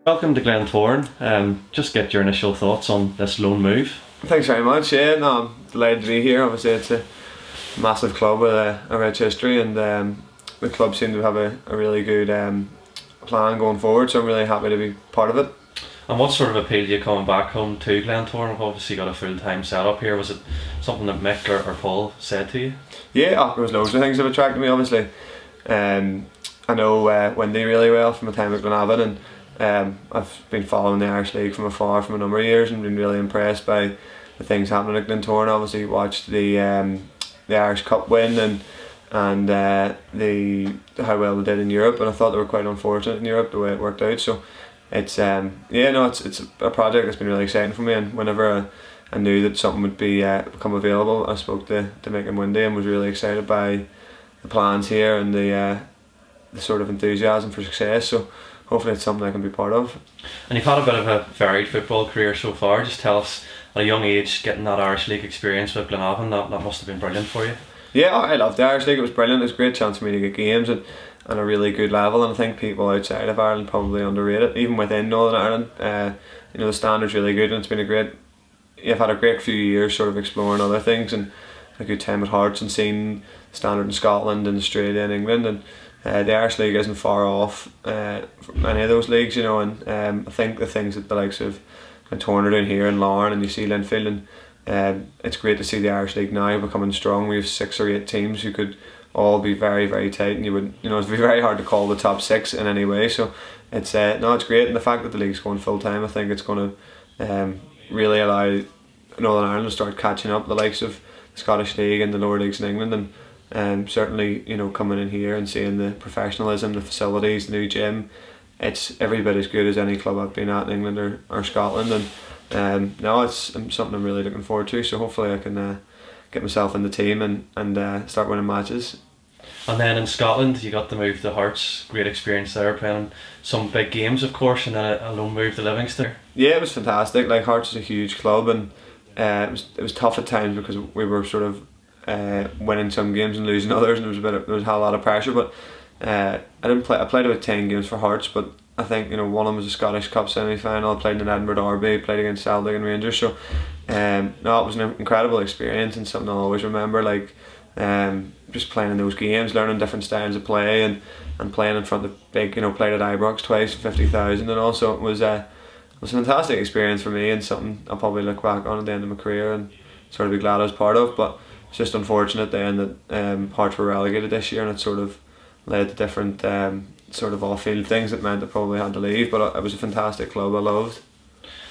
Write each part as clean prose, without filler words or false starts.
Welcome to Glentoran. Just get your initial thoughts on this loan move. Thanks very much. Yeah, no, I'm delighted to be here. Obviously, it's a massive club with a rich history, and the club seem to have a really good plan going forward. So I'm really happy to be part of it. And what sort of appealed you coming back home to Glentoran? We've obviously got a full-time setup here. Was it something that Mick or Paul said to you? Yeah, there was loads of things that attracted me. Obviously, I know Wendy really well from my time at Glenavon, and I've been following the Irish League from afar from a number of years and been really impressed by the things happening at Glentoran. Obviously watched the Irish Cup win and the how well they did in Europe, and I thought they were quite unfortunate in Europe the way it worked out. So it's it's a project that's been really exciting for me, and whenever I knew that something would be become available, I spoke to Mick and Wendy and was really excited by the plans here and the sort of enthusiasm for success. So hopefully it's something I can be part of. And you've had a bit of a varied football career so far. Just tell us, at a young age, getting that Irish League experience with Glenavon, that must have been brilliant for you. Yeah, I loved the Irish League. It was brilliant. It was a great chance for me to get games and a really good level, and I think people outside of Ireland probably underrate it. Even within Northern Ireland, the standard's really good, and it's been I've had a great few years sort of exploring other things, and a good time at Hearts and seeing the standard in Scotland and Australia and England, and the Irish League isn't far off from any of those leagues, and I think the things that the likes of Glentoran are doing here in Larne and you see Linfield, and it's great to see the Irish League now becoming strong. We have 6 or 8 teams who could all be very, very tight, and it'd be very hard to call the top 6 in any way. So it's great, and the fact that the league's going full time, I think it's going to really allow Northern Ireland to start catching up the likes of the Scottish League and the lower leagues in England, and certainly coming in here and seeing the professionalism, the facilities, the new gym, it's every bit as good as any club I've been at in England or Scotland, and now it's something I'm really looking forward to. So hopefully I can get myself in the team and start winning matches. And then in Scotland, you got the move to Hearts. Great experience there, playing some big games, of course, and then a loan move to Livingston. Yeah, it was fantastic. Like, Hearts is a huge club, and it was tough at times because we were sort of winning some games and losing others, and there was a lot of pressure. But I played about 10 games for Hearts, but I think one of them was a Scottish Cup semi-final. I played in Edinburgh Derby, played against Celtic and Rangers. So it was an incredible experience and something I'll always remember. Like, just playing in those games, learning different styles of play, and playing in front of big, played at Ibrox twice, 50,000, and also it was a fantastic experience for me, and something I'll probably look back on at the end of my career and sort of be glad I was part of. But it's just unfortunate then that Hearts were relegated this year, and it sort of led to different sort of off-field things that meant I probably had to leave. But it was a fantastic club I loved.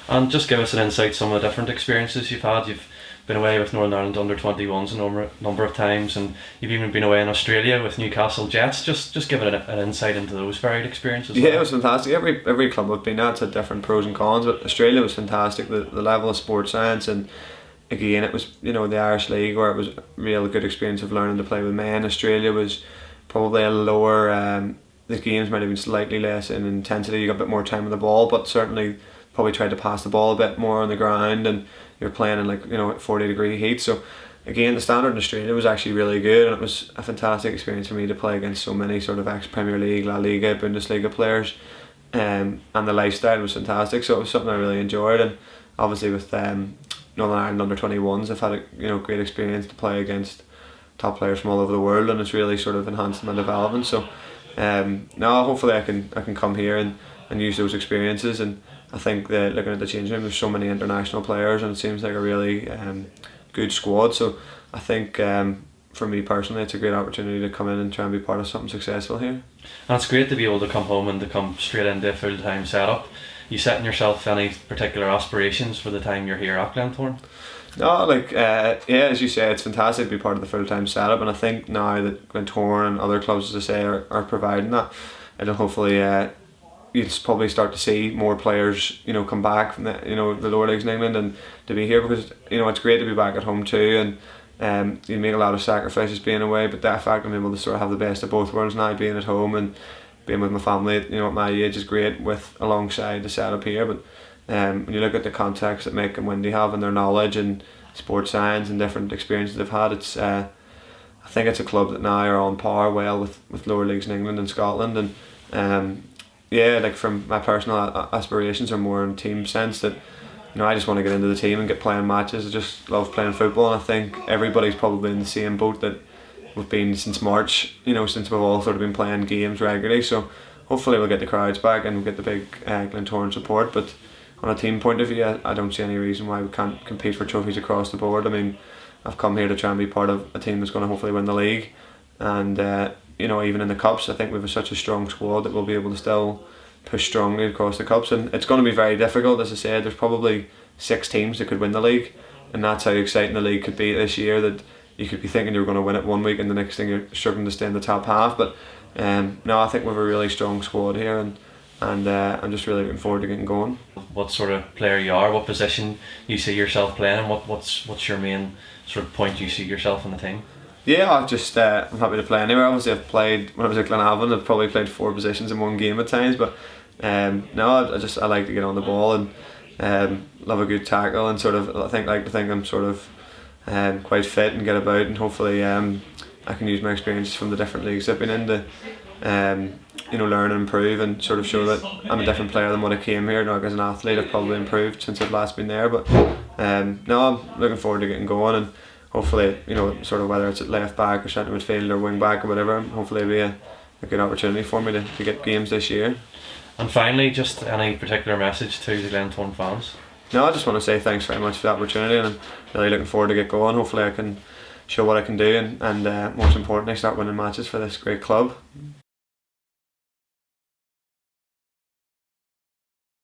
And just give us an insight some of the different experiences you've had. You've been away with Northern Ireland under 21s a number of times, and you've even been away in Australia with Newcastle Jets. Just give it an insight into those varied experiences. Yeah, it was fantastic. Every club I've been at's had different pros and cons, but Australia was fantastic. The level of sports science, and again it was the Irish League, where it was a real good experience of learning to play with men. Australia was probably a lower, the games might have been slightly less in intensity. You got a bit more time on the ball, but certainly probably tried to pass the ball a bit more on the ground, and you're playing in 40-degree heat. So again, the standard in Australia was actually really good, and it was a fantastic experience for me to play against so many sort of ex-Premier League, La Liga, Bundesliga players, and the lifestyle was fantastic. So it was something I really enjoyed, and obviously with Northern Ireland under 21s, I've had a great experience to play against top players from all over the world, and it's really sort of enhanced my development. So now hopefully I can come here and use those experiences. And I think that looking at the changing room, there's so many international players, and it seems like a really good squad. So I think for me personally, it's a great opportunity to come in and try and be part of something successful here. And it's great to be able to come home and to come straight into a full-time setup. You setting yourself any particular aspirations for the time you're here at Glentoran? No, as you say, it's fantastic to be part of the full-time setup, and I think now that Glentoran and other clubs, as I say, are providing that, and hopefully you'll probably start to see more players come back from the lower leagues in England and to be here, because it's great to be back at home too, and you make a lot of sacrifices being away, but that fact I'm able to sort of have the best of both worlds now, being at home and being with my family at my age is great with alongside the setup here. But when you look at the context that Mick and Wendy have and their knowledge and sports science and different experiences they've had, it's I think it's a club that now are on par well with lower leagues in England and Scotland, and yeah, like from my personal aspirations are more in team sense that, I just want to get into the team and get playing matches. I just love playing football, and I think everybody's probably in the same boat that we've been since March, since we've all sort of been playing games regularly. So hopefully we'll get the crowds back and we'll get the big Glentoran support. But on a team point of view, I don't see any reason why we can't compete for trophies across the board. I mean, I've come here to try and be part of a team that's going to hopefully win the league, and even in the cups, I think we have such a strong squad that we'll be able to still push strongly across the cups. And it's going to be very difficult, as I said. There's probably 6 teams that could win the league, and that's how exciting the league could be this year. That you could be thinking you're going to win it one week, and the next thing you're struggling to stay in the top half. But no, I think we have a really strong squad here, and I'm just really looking forward to getting going. What sort of player you are, what position you see yourself playing, and what's your main sort of point you see yourself in the team? Yeah, I'm happy to play anywhere. Obviously, I've played when I was at Glenavon. I've probably played 4 positions in one game at times, but no, I like to get on the ball and love a good tackle, and sort of like to think I'm sort of quite fit and get about, and hopefully I can use my experiences from the different leagues I've been in to learn and improve, and sort of show that I'm a different player than what I came here. Now, as an athlete, I've probably improved since I've last been there, but no, I'm looking forward to getting going, and hopefully, sort of whether it's at left back or centre midfield or wing back or whatever, hopefully it'll be a good opportunity for me to get games this year. And finally, just any particular message to the Glentoran fans? No, I just want to say thanks very much for the opportunity, and I'm really looking forward to get going. Hopefully I can show what I can do, and most importantly, start winning matches for this great club.